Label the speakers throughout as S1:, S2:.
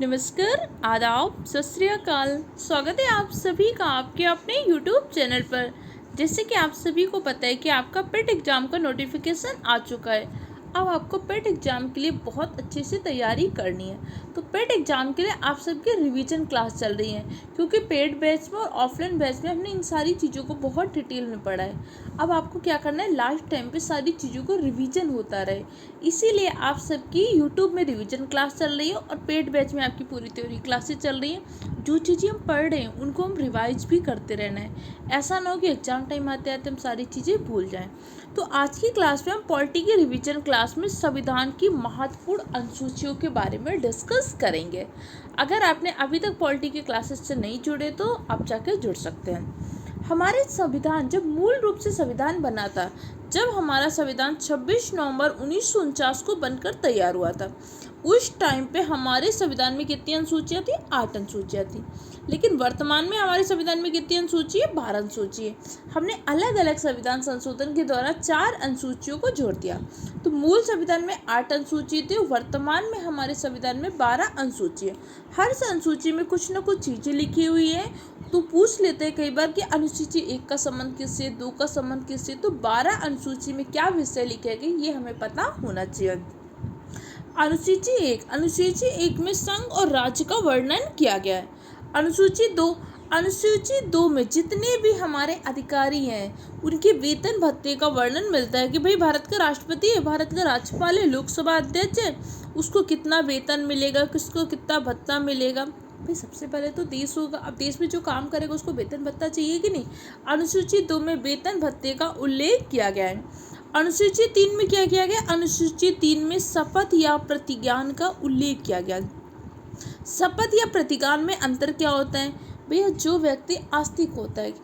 S1: नमस्कार, आदाब, सत श्री अकाल। स्वागत है आप सभी का आपके अपने YouTube चैनल पर। जैसे कि आप सभी को पता है कि आपका पेट एग्ज़ाम का नोटिफिकेशन आ चुका है। अब आपको पेट एग्ज़ाम के लिए बहुत अच्छे से तैयारी करनी है। तो पेट एग्ज़ाम के लिए आप सबकी रिवीजन क्लास चल रही है, क्योंकि पेड बैच में और ऑफलाइन बैच में हमने इन सारी चीज़ों को बहुत डिटेल में पढ़ा है। अब आपको क्या करना है, लास्ट टाइम पे सारी चीज़ों को रिवीजन होता रहे, इसीलिए आप सबकी यूट्यूब में रिवीजन क्लास चल रही है और पेड बैच में आपकी पूरी थ्योरी क्लासेस चल रही हैं। जो चीज़ें हम पढ़ रहे हैं उनको हम रिवाइज भी करते रहना है। ऐसा ना हो कि एग्जाम टाइम आते आते हम सारी चीज़ें भूल जाएं। तो आज की क्लास में हम पॉलिटी की रिवीजन क्लास में संविधान की महत्वपूर्ण अनुसूचियों के बारे में डिस्कस करेंगे। अगर आपने अभी तक पॉलिटी के क्लासेस से नहीं जुड़े तो आप जाकर जुड़ सकते हैं। हमारे संविधान जब मूल रूप से संविधान बना था, जब हमारा संविधान 26 नवंबर 1949 को बनकर तैयार हुआ था, उस टाइम पे हमारे संविधान में कितनी अनुसूचियाँ थी? 8 अनुसूचियाँ थी। लेकिन वर्तमान में हमारे संविधान में कितनी अनुसूची है? 12 अनुसूची है। हमने अलग अलग संविधान संशोधन के द्वारा 4 अनुसूचियों को जोड़ दिया। तो मूल संविधान में 8 अनुसूची थी, वर्तमान में हमारे संविधान में 12 अनुसूची है। हर अनुसूची में कुछ न कुछ चीज़ें लिखी हुई है। तो पूछ लेते हैं कई बार कि अनुसूची 1 का संबंध किससे, 2 का संबंध किससे। तो 12 अनुसूची में क्या विषय लिखे गए ये हमें पता होना चाहिए। अनुसूची 1 में संघ और राज्य का वर्णन किया गया है। अनुसूची 2 में जितने भी हमारे अधिकारी हैं उनके वेतन भत्ते का वर्णन मिलता है कि भाई भारत का राष्ट्रपति है, भारत का राज्यपाल है, लोकसभा अध्यक्ष है, उसको कितना वेतन मिलेगा, किसको कितना भत्ता मिलेगा। भाई सबसे पहले तो देश होगा, अब देश में जो काम करेगा उसको वेतन भत्ता चाहिए कि नहीं। अनुसूची 2 में वेतन भत्ते का उल्लेख किया गया है। अनुसूची 3 में क्या किया गया? अनुसूची 3 में शपथ या प्रतिज्ञान का उल्लेख किया गया। शपथ या प्रतिज्ञान में अंतर क्या होता है? भैया जो व्यक्ति आस्तिक होता है,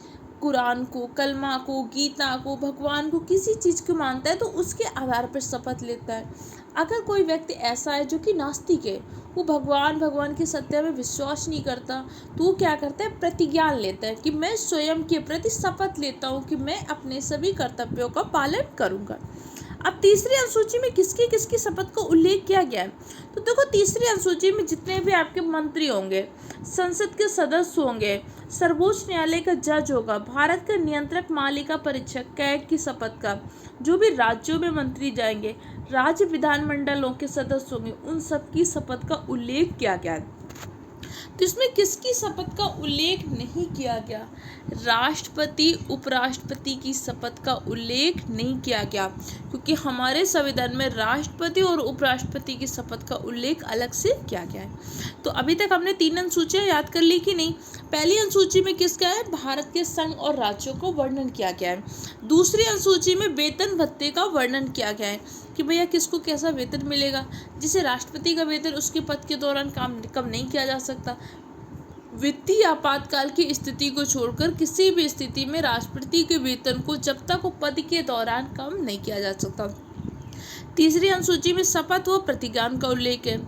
S1: कुरान को, कलमा को, गीता को, भगवान को, किसी चीज़ को मानता है तो उसके आधार पर शपथ लेता है। अगर कोई व्यक्ति ऐसा है जो कि नास्तिक है, वो भगवान की सत्ता में विश्वास नहीं करता, तो वो क्या करता है? प्रतिज्ञान लेता है कि मैं स्वयं के प्रति शपथ लेता हूँ कि मैं अपने सभी कर्तव्यों का पालन करूँगा। अब तीसरी अनुसूची में किसकी किसकी शपथ का उल्लेख किया गया है? तो देखो, तीसरी अनुसूची में जितने भी आपके मंत्री होंगे, संसद के सदस्य होंगे, सर्वोच्च न्यायालय का जज होगा, भारत का नियंत्रक, मालिका परीक्षक, कैग की शपथ का, जो भी राज्यों में मंत्री जाएंगे, राज्य विधानमंडलों के सदस्य होंगे, उन सबकी शपथ का उल्लेख किया गया है। तो इसमें किसकी शपथ का उल्लेख नहीं किया गया? राष्ट्रपति, उपराष्ट्रपति की शपथ का उल्लेख नहीं किया गया, क्योंकि हमारे संविधान में राष्ट्रपति और उपराष्ट्रपति की शपथ का उल्लेख अलग से किया गया है। तो अभी तक हमने 3 अनुसूचियाँ याद कर ली कि नहीं? पहली अनुसूची में किसका है? भारत के संघ और राज्यों को वर्णन किया गया है। दूसरी अनुसूची में वेतन भत्ते का वर्णन किया गया है कि भैया किसको कैसा वेतन मिलेगा। जिसे राष्ट्रपति का वेतन उसके पद के दौरान काम कम नहीं किया जा सकता। वित्तीय आपातकाल की स्थिति को छोड़कर किसी भी स्थिति में राष्ट्रपति के वेतन को जब तक वो पद के दौरान कम नहीं किया जा सकता। तीसरी अनुसूची में शपथ व प्रतिज्ञान का उल्लेख है।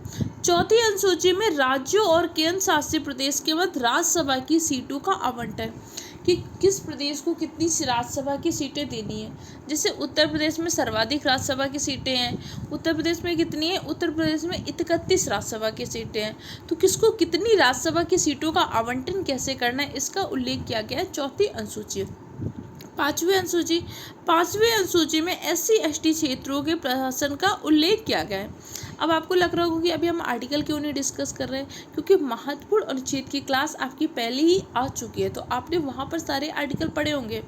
S1: चौथी अनुसूची में राज्यों और केंद्र शासित प्रदेश के मध्य राज्यसभा की सीटों का आवंटन, कि किस प्रदेश को कितनी राज्यसभा की सीटें देनी है। जैसे उत्तर प्रदेश में सर्वाधिक राज्यसभा की सीटें हैं। उत्तर प्रदेश में कितनी है? उत्तर प्रदेश में 31 राज्यसभा की सीटें हैं। तो किसको कितनी राज्यसभा की सीटों का आवंटन कैसे करना है, इसका उल्लेख किया गया है चौथी अनुसूची। पांचवी अनुसूची में SC/ST क्षेत्रों के प्रशासन का उल्लेख किया गया है। अब आपको लग रहा होगा कि अभी हम आर्टिकल क्यों नहीं डिस्कस कर रहे हैं, क्योंकि महत्वपूर्ण अनुच्छेद की क्लास आपकी पहले ही आ चुकी है, तो आपने वहाँ पर सारे आर्टिकल पढ़े होंगे।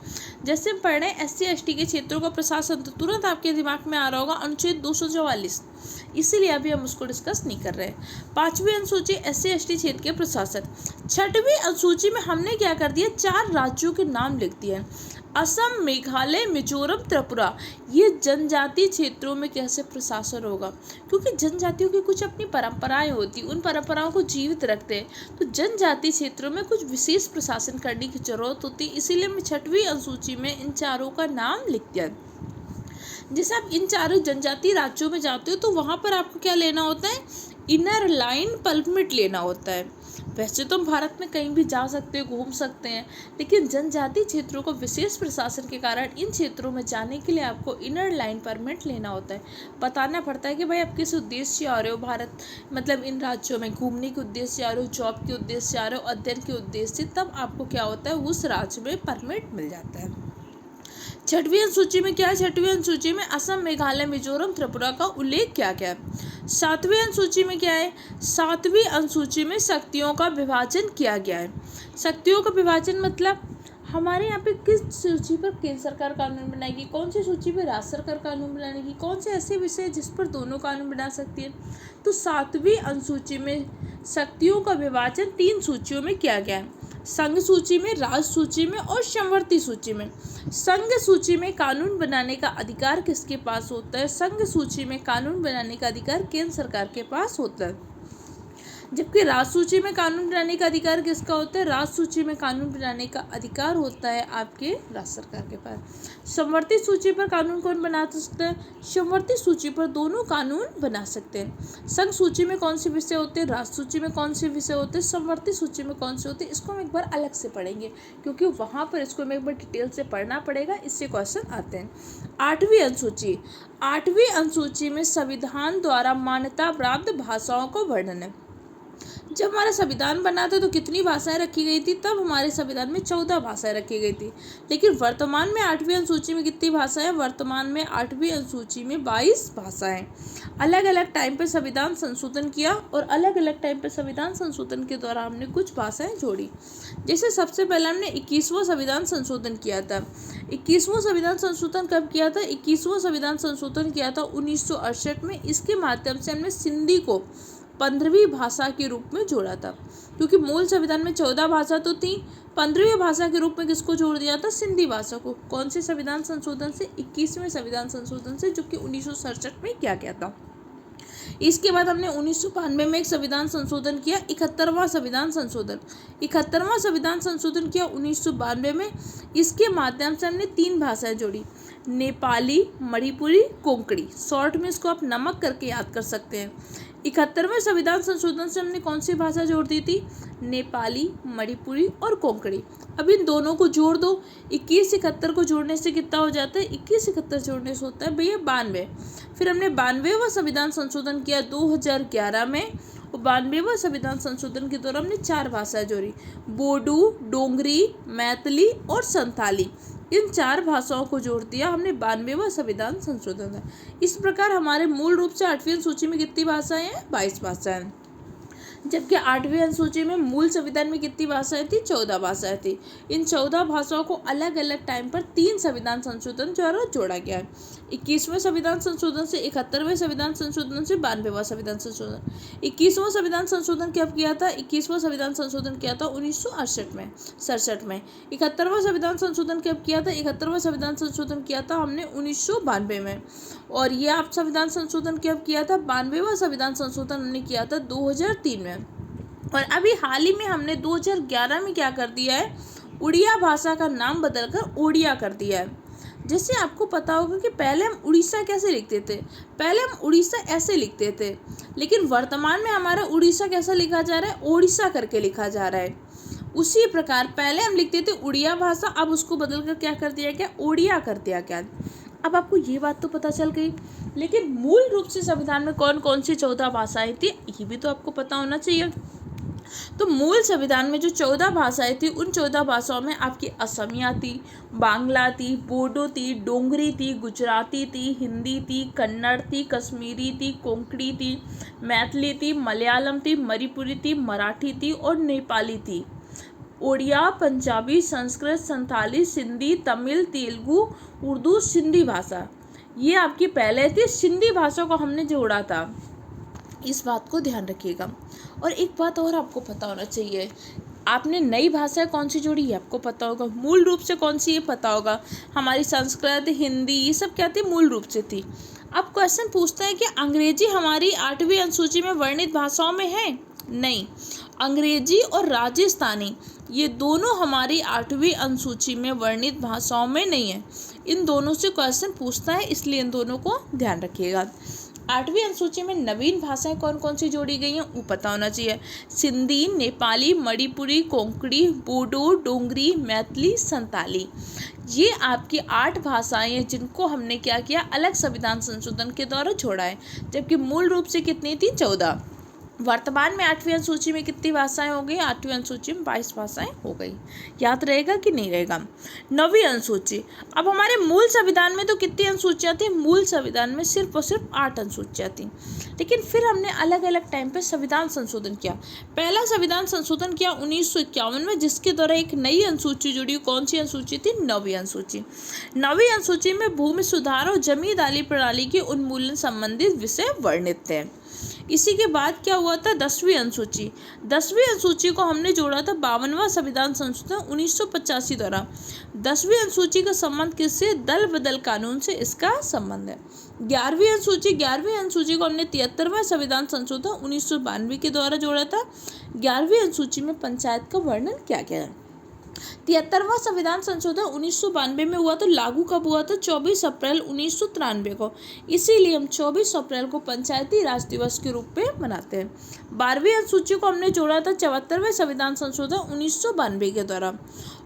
S1: जैसे हम पढ़ रहे हैं SC/ST के क्षेत्रों का प्रशासन, तो तुरंत आपके दिमाग में आ रहा होगा अनुच्छेद 244, इसीलिए अभी हम उसको डिस्कस नहीं कर रहे हैं। पांचवी अनुसूची SC/ST क्षेत्र के प्रशासक। छठवीं अनुसूची में हमने क्या कर दिया? 4 राज्यों के नाम लिख दिए हैं। असम, मेघालय, मिजोरम, त्रिपुरा। ये जनजातीय क्षेत्रों में कैसे प्रशासन होगा, क्योंकि जनजातियों की कुछ अपनी परंपराएं होती, उन परंपराओं को जीवित रखते हैं। तो जनजातीय क्षेत्रों में कुछ विशेष प्रशासन करने की जरूरत होती है, इसीलिए मैं छठवीं अनुसूची में इन चारों का नाम लिख दिया। जैसे आप इन चारों जनजातीय राज्यों में जाते हो तो वहाँ पर आपको क्या लेना होता है? इनर लाइन परमिट लेना होता है। वैसे तो हम भारत में कहीं भी जा सकते हैं, घूम सकते हैं, लेकिन जनजातीय क्षेत्रों को विशेष प्रशासन के कारण इन क्षेत्रों में जाने के लिए आपको इनर लाइन परमिट लेना होता है। बताना पड़ता है कि भाई आप किस उद्देश्य से आ रहे हो भारत, मतलब इन राज्यों में घूमने के उद्देश्य से आ रहे हो, जॉब के उद्देश्य से आ रहे हो, अध्ययन के उद्देश्य से, तब आपको क्या होता है, उस राज्य में परमिट मिल जाता है। छठवीं अनुसूची में क्या है? छठवीं अनुसूची में असम, मेघालय, मिजोरम, त्रिपुरा का उल्लेख किया गया है। सातवीं अनुसूची में क्या है? सातवीं अनुसूची में शक्तियों का विभाजन किया गया है। शक्तियों का विभाजन मतलब हमारे यहाँ पे किस सूची पर केंद्र सरकार कानून बनाएगी, कौन सी सूची पर राज्य सरकार कानून बनाएगी, कौन से ऐसे विषय जिस पर दोनों कानून बना सकती है। तो सातवीं अनुसूची में शक्तियों का विभाजन 3 सूचियों में किया गया है, संघ सूची में, राज्य सूची में और समवर्ती सूची में। संघ सूची में कानून बनाने का अधिकार किसके पास होता है? संघ सूची में कानून बनाने का अधिकार केंद्र सरकार के पास होता है, जबकि राज्य सूची में कानून बनाने का अधिकार किसका होता है? राज्य सूची में कानून बनाने का अधिकार होता है आपके राज्य सरकार के पास। समवर्ती सूची पर कानून कौन बना सकता है? समवर्ती सूची पर दोनों कानून बना सकते हैं। संघ सूची में कौन से विषय होते हैं, राज्य सूची में कौन से विषय होते हैं, समवर्ती सूची में कौन से होते हैं, इसको हम एक बार अलग से पढ़ेंगे, क्योंकि वहाँ पर इसको हमें एक बार डिटेल से पढ़ना पड़ेगा, इससे क्वेश्चन आते हैं। आठवीं अनुसूची, आठवीं अनुसूची में संविधान द्वारा मान्यता प्राप्त भाषाओं का वर्णन है। जब हमारा संविधान बना था तो कितनी भाषाएं रखी गई थी? तब हमारे संविधान में 14 भाषाएं रखी गई थी, लेकिन वर्तमान में 8वीं अनुसूची में कितनी भाषाएं? वर्तमान में 8वीं अनुसूची में 22 भाषाएं। अलग अलग टाइम पर संविधान संशोधन किया और अलग अलग टाइम पर संविधान संशोधन के दौरान हमने कुछ भाषाएं जोड़ी। जैसे सबसे पहले हमने 21वां संविधान संशोधन किया था। 21वां संविधान संशोधन कब किया था? 21वां संविधान संशोधन किया था 1968 में। इसके माध्यम से हमने सिंधी को 15वीं भाषा के रूप में जोड़ा था, क्योंकि मूल संविधान में 14 भाषा तो थी, 15वीं भाषा के रूप में किसको जोड़ दिया था? सिंधी भाषा को। कौन से संविधान संशोधन से? 21वें संविधान संशोधन से, जो कि 1967 में किया गया था। इसके बाद हमने 1992 में एक संविधान संशोधन किया, 71वां संविधान संशोधन। 71वां संविधान संशोधन किया 1992 में। इसके माध्यम से हमने 3 भाषाएं जोड़ी, नेपाली, मणिपुरी, कोंकणी। शॉर्ट में इसको आप नमक करके याद कर सकते हैं। 71वें संविधान संशोधन से हमने कौन सी भाषा जोड़ दी थी? नेपाली, मणिपुरी और कोंकणी। अब इन दोनों को जोड़ दो। 21 71 को जोड़ने से कितना हो जाता है? 21 71 जोड़ने से होता है भैया 92। फिर हमने 92वां संविधान संशोधन किया 2011 में, और 92वां संविधान संशोधन के दौरान हमने 4 भाषाएं जोड़ी, बोडो, डोंगरी, मैथिली और संथाली। इन 4 भाषाओं को जोड़ दिया हमने 92वां संविधान संशोधन है। इस प्रकार हमारे मूल रूप से 8वीं अनुसूची में कितनी भाषाएं हैं? 22 भाषाएं। जबकि 8वीं अनुसूची में मूल संविधान में कितनी भाषाएं थी? 14 भाषाएं थी। इन 14 भाषाओं को अलग अलग टाइम पर 3 संविधान संशोधन द्वारा जोड़ा गया है। 21वें संविधान संशोधन से, 71वें संविधान संशोधन से, 92वां संविधान संशोधन। 21वां संविधान संशोधन कब किया था? 21वां संविधान संशोधन किया था 1967 में। 71वां संविधान संशोधन कब किया था? 71वां संविधान संशोधन किया था हमने 1992 में। और ये आप संविधान संशोधन कब किया था? 92वां संविधान संशोधन हमने किया था 2003 में। और अभी हाल ही में हमने 2011 में क्या कर दिया है? उड़िया भाषा का नाम बदलकर ओडिया कर दिया है। जैसे आपको पता होगा कि पहले हम उड़ीसा कैसे लिखते थे? पहले हम उड़ीसा ऐसे लिखते थे, लेकिन वर्तमान में हमारा उड़ीसा कैसा लिखा जा रहा है? ओडिशा करके लिखा जा रहा है। उसी प्रकार पहले हम लिखते थे उड़िया भाषा, अब उसको बदलकर क्या कर दिया गया? ओडिया कर दिया गया। अब आपको ये बात तो पता चल गई, लेकिन मूल रूप से संविधान में कौन कौन सी 14 भाषाएं थी, ये भी तो आपको पता होना चाहिए। तो मूल संविधान में जो 14 भाषाएं थी, उन 14 भाषाओं में आपकी असमिया थी, बांग्ला थी, बोडो थी, डोंगरी थी, गुजराती थी, हिंदी थी, कन्नड़ थी, कश्मीरी थी, कोंकणी थी, मैथिली थी, मलयालम थी, मणिपुरी थी, मराठी थी और नेपाली थी। ओडिया, पंजाबी, संस्कृत, संथाली, सिंधी, तमिल, तेलुगु, उर्दू, सिंधी भाषा, ये आपकी पहले थी। सिंधी भाषा को हमने जोड़ा था, इस बात को ध्यान रखिएगा। और एक बात और आपको पता होना चाहिए, आपने नई भाषा कौन सी जोड़ी है आपको पता होगा। मूल रूप से कौन सी ये पता होगा, हमारी संस्कृत, हिंदी, ये सब क्या थी? मूल रूप से थी। अब क्वेश्चन पूछते हैं कि अंग्रेजी हमारी 8वीं अनुसूची में वर्णित भाषाओं में है? नहीं, अंग्रेजी और राजस्थानी ये दोनों हमारी 8वीं अनुसूची में वर्णित भाषाओं में नहीं है। इन दोनों से क्वेश्चन पूछता है, इसलिए इन दोनों को ध्यान रखिएगा। 8वीं अनुसूची में नवीन भाषाएं कौन कौन सी जोड़ी गई हैं वो पता होना चाहिए। सिंधी, नेपाली, मणिपुरी, कोंकणी, बोडो, डोंगरी, मैथिली, संताली, ये आपकी 8 भाषाएं हैं जिनको हमने क्या किया, अलग संविधान संशोधन के द्वारा जोड़ा है। जबकि मूल रूप से कितनी थी, 14। वर्तमान में 8वीं अनुसूची में कितनी भाषाएं हो गई, 8वीं अनुसूची में 22 भाषाएं हो गई। याद रहेगा कि नहीं रहेगा। 9वीं अनुसूची, अब हमारे मूल संविधान में तो कितनी अनुसूचियां थी, मूल संविधान में सिर्फ और सिर्फ 8 अनुसूचियां थी, लेकिन फिर हमने अलग अलग टाइम पे संविधान संशोधन किया। पहला संविधान संशोधन किया 1951 में, जिसके द्वारा एक नई अनुसूची जुड़ी। कौन सी अनुसूची थी, 9वीं अनुसूची। 9वीं अनुसूची में भूमि सुधार और जमींदारी प्रणाली के उन्मूलन संबंधित विषय वर्णित थे। इसी के बाद क्या हुआ था, 10वीं अनुसूची। 10वीं अनुसूची को हमने जोड़ा था 52वां संविधान संशोधन 1985 द्वारा। 10वीं अनुसूची का संबंध किससे, दल बदल कानून से इसका संबंध है। 11वीं अनुसूची, 11वीं अनुसूची को हमने 73वां संविधान संशोधन 1992 के द्वारा जोड़ा था। 11वीं अनुसूची में पंचायत का वर्णन क्या क्या है। 73वां संविधान संशोधन 1992 में हुआ, तो लागू कब हुआ था, 24 अप्रैल 1993 को। इसीलिए हम 24 अप्रैल को पंचायती राज दिवस के रूप में मनाते हैं। 12वीं अनुसूची को हमने जोड़ा था 74वें संविधान संशोधन 1992 के द्वारा।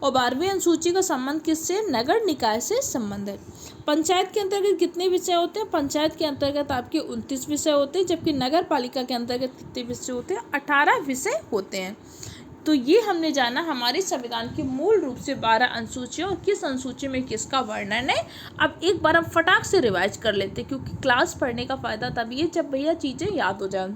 S1: और 12वीं अनुसूची का संबंध किससे, नगर निकाय से संबंध है। पंचायत के अंतर्गत कितने विषय होते हैं, पंचायत के अंतर्गत आपके 29 विषय होते हैं, जबकि नगर पालिका के अंतर्गत कितने विषय होते हैं, 18 विषय होते हैं। तो ये हमने जाना हमारे संविधान की मूल रूप से 12 अनुसूचियाँ और किस अनुसूची में किसका वर्णन है। अब एक बार हम फटाक से रिवाइज कर लेते हैं, क्योंकि क्लास पढ़ने का फ़ायदा तभी है जब भैया चीज़ें याद हो जाएं।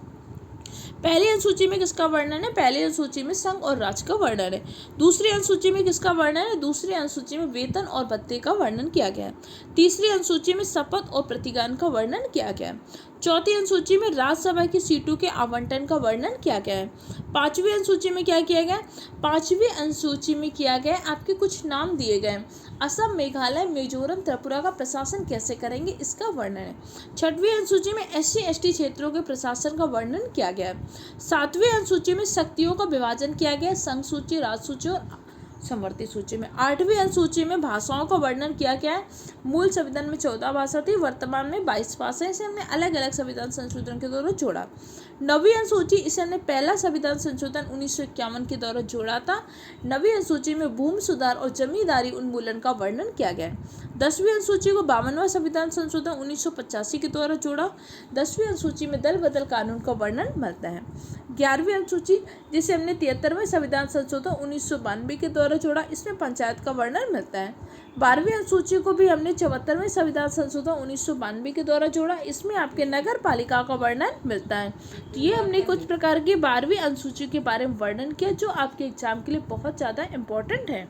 S1: पहली अनुसूची में किसका वर्णन है, पहली अनुसूची में संघ और राज्य का वर्णन है। दूसरी अनुसूची में किसका वर्णन है, दूसरी अनुसूची में वेतन और भत्ते का वर्णन किया गया है। तीसरी अनुसूची में शपथ और प्रतिज्ञान का वर्णन किया गया है। चौथी अनुसूची में राज्यसभा की सीटों के आवंटन का वर्णन किया गया है। 5वीं अनुसूची में क्या किया गया, 5वीं अनुसूची में किया गया आपके कुछ नाम दिए गए, असम, मेघालय, मिजोरम, त्रिपुरा का प्रशासन कैसे करेंगे, इसका वर्णन है। 6वीं अनुसूची में SC/ST क्षेत्रों के प्रशासन का वर्णन किया गया है। 7वीं अनुसूची में शक्तियों का विभाजन किया गया, संघ सूची, राज्य सूची और समवर्ती सूची में। 8वीं अनुसूची में भाषाओं का वर्णन किया गया है। मूल संविधान में 14 भाषा थी, वर्तमान में 22 भाषाएं, इसे हमने अलग अलग संविधान संशोधन के द्वारा जोड़ा। 9वीं अनुसूची, इसे हमने पहला संविधान संशोधन 1951 के द्वारा जोड़ा था। 9वीं अनुसूची में भूमि सुधार और जमींदारी उन्मूलन का वर्णन किया गया है। 10वीं अनुसूची को 52वां संविधान संशोधन 1985 के द्वारा जोड़ा। 10वीं अनुसूची में दल बदल कानून का वर्णन मिलता है। 11वीं अनुसूची, जिसे हमने 73वें संविधान संशोधन 1992 के द्वारा जोड़ा, इसमें पंचायत का वर्णन मिलता है। 12वीं अनुसूची को भी हमने 74वें संविधान संशोधन 1992 के द्वारा जोड़ा, इसमें आपके नगर पालिका का वर्णन मिलता है। तो ये हमने कुछ प्रकार की 12वीं अनुसूची के बारे में वर्णन किया, जो आपके एग्जाम के लिए बहुत ज़्यादा इम्पोर्टेंट है।